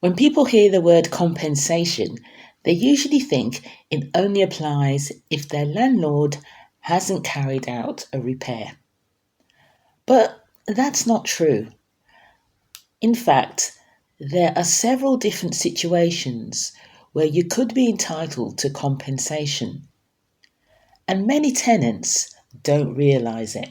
When people hear the word compensation, they usually think it only applies if their landlord hasn't carried out a repair. But that's not true. In fact, there are several different situations where you could be entitled to compensation, and many tenants don't realise it.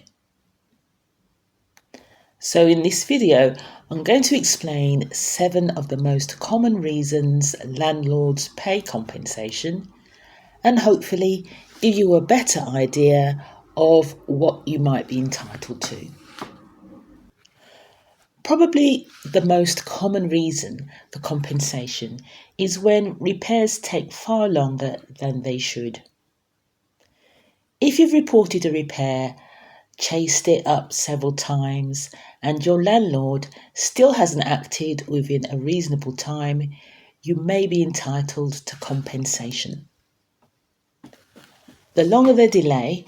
So in this video, I'm going to explain 7 of the most common reasons landlords pay compensation and hopefully give you a better idea of what you might be entitled to. Probably the most common reason for compensation is when repairs take far longer than they should. If you've reported a repair, chased it up several times, and your landlord still hasn't acted within a reasonable time, you may be entitled to compensation. The longer the delay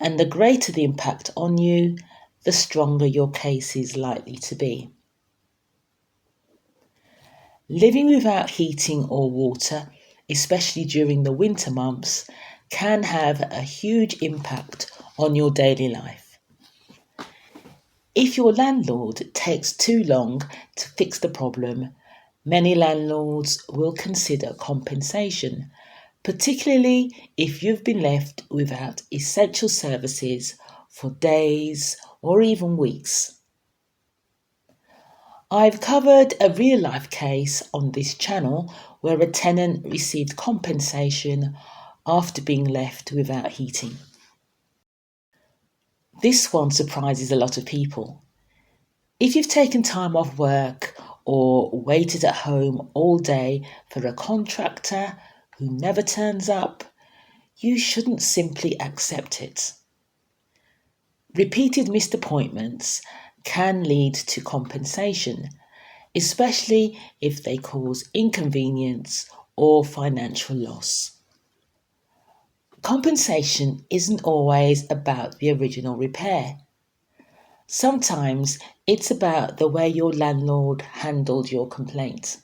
and the greater the impact on you, the stronger your case is likely to be. Living without heating or water, especially during the winter months, can have a huge impact on your daily life. If your landlord takes too long to fix the problem, many landlords will consider compensation, particularly if you've been left without essential services for days or even weeks. I've covered a real-life case on this channel where a tenant received compensation after being left without heating. This one surprises a lot of people. If you've taken time off work or waited at home all day for a contractor who never turns up, you shouldn't simply accept it. Repeated missed appointments can lead to compensation, especially if they cause inconvenience or financial loss. Compensation isn't always about the original repair. Sometimes it's about the way your landlord handled your complaint.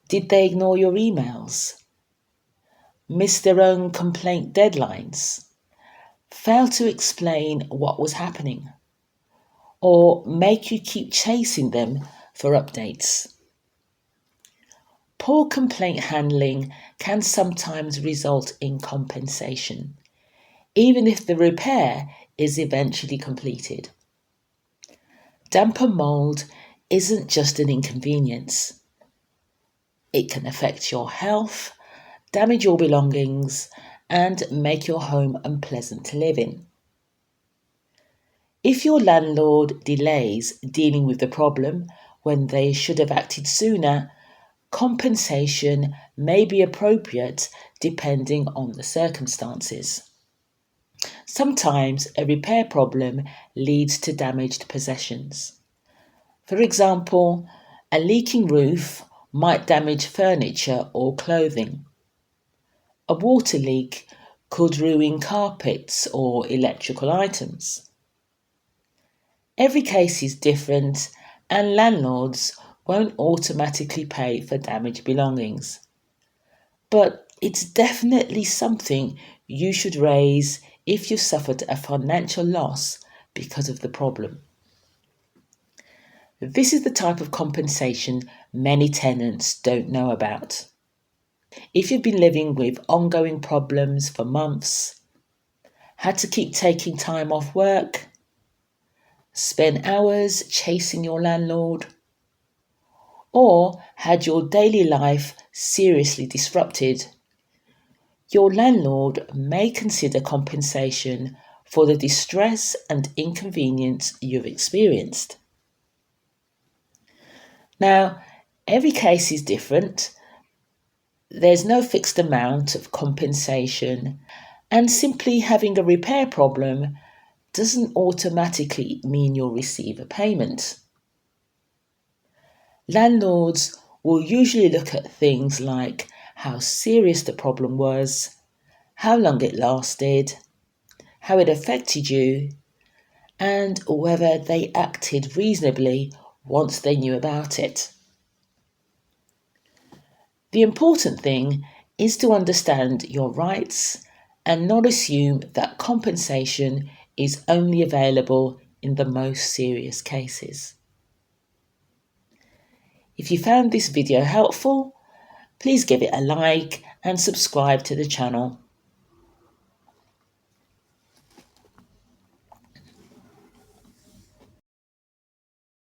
Did they ignore your emails? Miss their own complaint deadlines? Fail to explain what was happening? Or make you keep chasing them for updates? Poor complaint handling can sometimes result in compensation, even if the repair is eventually completed. Damp and mould isn't just an inconvenience. It can affect your health, damage your belongings, and make your home unpleasant to live in. If your landlord delays dealing with the problem when they should have acted sooner, compensation may be appropriate depending on the circumstances. Sometimes a repair problem leads to damaged possessions. For example, a leaking roof might damage furniture or clothing. A water leak could ruin carpets or electrical items. Every case is different, and landlords won't automatically pay for damaged belongings. But it's definitely something you should raise if you've suffered a financial loss because of the problem. This is the type of compensation many tenants don't know about. If you've been living with ongoing problems for months, had to keep taking time off work, spent hours chasing your landlord, or had your daily life seriously disrupted, your landlord may consider compensation for the distress and inconvenience you've experienced. Now, every case is different. There's no fixed amount of compensation, and simply having a repair problem doesn't automatically mean you'll receive a payment. Landlords will usually look at things like how serious the problem was, how long it lasted, how it affected you, and whether they acted reasonably once they knew about it. The important thing is to understand your rights and not assume that compensation is only available in the most serious cases. If you found this video helpful, please give it a like and subscribe to the channel.